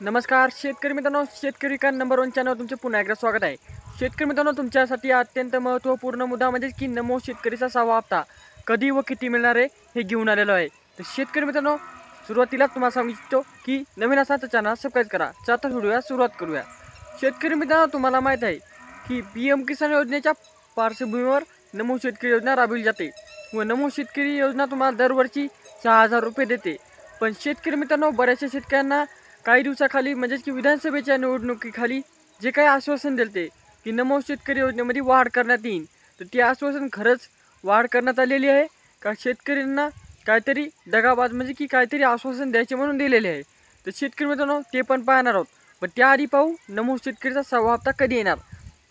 नमस्कार शेतकरी मित्रांनो, शेतकरी का नंबर 1 चॅनल तुमचे पुन्हा एकदा स्वागत आहे। शेतकरी मित्रांनो, तुमच्यासाठी अत्यंत महत्त्वपूर्ण मुद्दा म्हणजे की नमो शेतकरीचा 6वा हप्ता कधी व किती मिळणार आहे हे घेऊन आलेलो आहे। तर शेतकरी मित्रांनो, सुरुवातीलाच तुम्हाला सांगू इच्छितो की नवीन असाल तर चॅनल सबस्क्राईब करा। चला व्हिडिओला सुरुवात करूया। शेतकरी मित्रांनो, तुम्हाला माहीत आहे की पीएम किसान योजनेच्या पार्श्वभूमीवर नमो शेतकरी योजना राबविली जाते व नमो शेतकरी योजना तुम्हाला दरवर्षी 6,000 रुपये देते। पण शेतकरी मित्रांनो, बऱ्याचशा शेतकऱ्यांना काही दिवसाखाली म्हणजेच की विधानसभेच्या निवडणुकीखाली जे काही आश्वासन दिले की नमो शेतकरी योजनेमध्ये वाढ करण्यात येईल, तर ते आश्वासन खरंच वाढ करण्यात आलेली आहे का शेतकऱ्यांना काहीतरी दगाबाज म्हणजे की काहीतरी आश्वासन द्यायचे म्हणून दिलेले आहे? तर शेतकरी मित्रांनो, ते पण पाहणार आहोत। पण त्याआधी पाहू नमो शेतकरीचा 6वा हप्ता कधी येणार।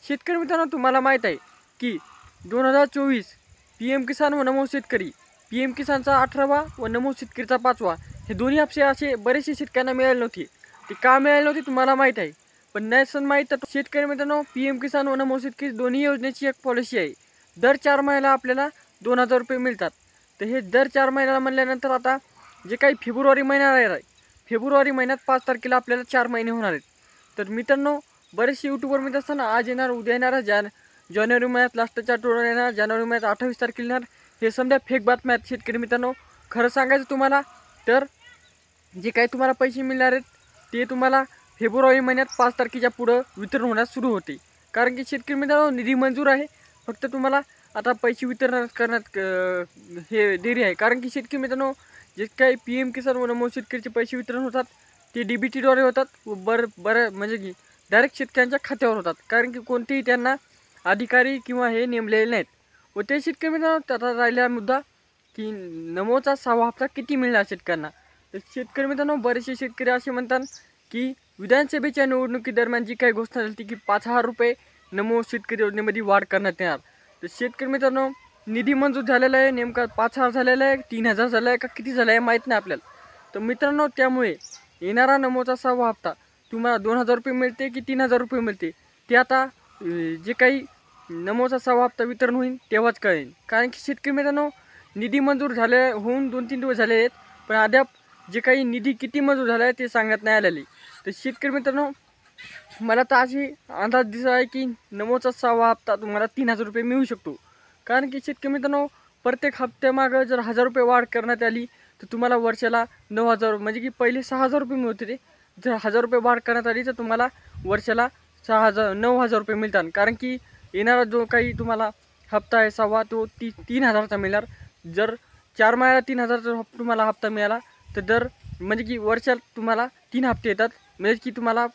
शेतकरी मित्रांनो, तुम्हाला माहीत आहे की 2024 पीएम किसान व नमो शेतकरी, पीएम किसानचा 18वा व नमो शेतकरीचा 5वा हे दोन्ही हप्ते असे बरेचसे शेतकऱ्यांना मिळाले नव्हते। ते का मिळाले नव्हते तुम्हाला माहीत आहे, पण नॅशन माहीत तर शेतकरी मित्रांनो, पीएम किसान व नमो शेतकरी दोन्ही योजनेची एक पॉलिसी आहे। दर 4 महिन्याला आपल्याला 2,000 रुपये मिळतात। तर हे दर 4 महिन्याला म्हणल्यानंतर आता जे काही फेब्रुवारी महिना आहे, फेब्रुवारी महिन्यात 5 तारखेला आपल्याला 4 महिने होणार आहेत। तर मित्रांनो, बरेचसे यूट्यूबर मित्र असताना आज येणार उद्या येणार जानेवारी महिन्यात लास्टच्या आठवड्यात येणार, जानेवारी महिन्यात 28 तारखेला येणार, हे समजा फेक बातम्या आहेत। शेतकरी मित्रांनो, खरं सांगायचं तुम्हाला तर जे काही तुम्हाला पैसे मिळणार आहेत ते तुम्हाला फेब्रुवारी महिन्यात 5 तारखेच्या पुढं वितरण होण्यास सुरू होते। कारण की शेतकरी मित्रांनो, निधी मंजूर आहे, फक्त तुम्हाला आता पैसे वितरण करण्यात हे देरी आहे। कारण की शेतकरी मित्रांनो, जे काही पीएम किसान व नमो शेतकरीचे पैसे वितरण होतात ते डीबीटीद्वारे होतात व बरं म्हणजे की डायरेक्ट शेतकऱ्यांच्या खात्यावर होतात। कारण की कोणतेही त्यांना अधिकारी किंवा हे नेमलेले नाहीत। व ते शेतकरी मित्रांनो, आता राहिलेला मुद्दा की नमोचा 6वा हप्ता किती मिळणार शेतकऱ्यांना। तर शेतकरी मित्रांनो, बरेचसे शेतकरी असे म्हणतात की विधानसभेच्या निवडणुकीदरम्यान जी काही घोषणा झाली की 5,000 रुपये नमो शेतकरी योजनेमध्ये वाढ करण्यात येणार। तर शेतकरी मित्रांनो, निधी मंजूर झालेला आहे, नेमका 5,000 झालेला आहे, 3,000 झाला आहे का किती झाला आहे माहीत नाही आपल्याला। तर मित्रांनो, त्यामुळे येणारा नमोचा 6वा हप्ता तुम्हाला 2,000 रुपये मिळते की 3,000 रुपये मिळते ते आता जे काही नमोचा 6वा हप्ता वितरण होईल तेव्हाच कळेल। कारण की शेतकरी मित्रांनो, निधी मंजूर झाले होऊन 2-3 दिवस झाले आहेत, पण अद्याप जे काही निधी किती मंजूर झाला आहे ते सांगण्यात नाही आलेले। तर शेतकरी मित्रांनो, मला तर अशी अंदाज दिसत आहे की नमोचा 6वा हप्ता तुम्हाला 3,000 रुपये मिळू शकतो। कारण की शेतकरी मित्रांनो, प्रत्येक हप्त्यामागं जर 1,000 रुपये वाढ करण्यात आली तर तुम्हाला वर्षाला 9,000 म्हणजे की पहिले 6,000 रुपये मिळत होते, जर 1,000 रुपये वाढ करण्यात आली तर तुम्हाला वर्षाला 9,000 रुपये मिळतात। कारण की येणारा जो काही तुम्हाला हप्ता आहे 6वा तो 3,000चा मिळणार। जर 4 महिन्याला 3,000चा तुम्हाला हप्ता मिळाला तर दर म्हणजे की वर्षात तुम्हाला 3 हप्ते येतात, म्हणजे की तुम्हाला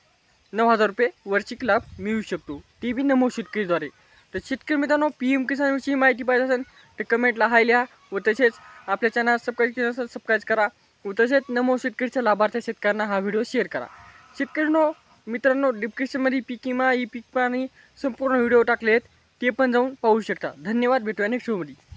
9,000 रुपये वार्षिक लाभ मिळू शकतो, ते बी नमो शेतकरीद्वारे। तर शेतकरी मित्रांनो, पीएम किसानविषयी माहिती पाहिजे असेल तर कमेंटला हाय लिहा व तसेच आपल्या चॅनल सबस्क्राईब केलं असेल सबस्क्राईब करा व तसेच नमो शेतकरीच्या लाभार्थी शेतकऱ्यांना हा व्हिडिओ शेअर करा। शेतकऱ्यांनो मित्रांनो, डिस्क्रिप्शनमध्ये पीक विमा ई पीक पाणी संपूर्ण व्हिडिओ टाकले आहेत, ते पण जाऊन पाहू शकता। धन्यवाद, भेटूया नेक्स्ट व्हिडिओमध्ये।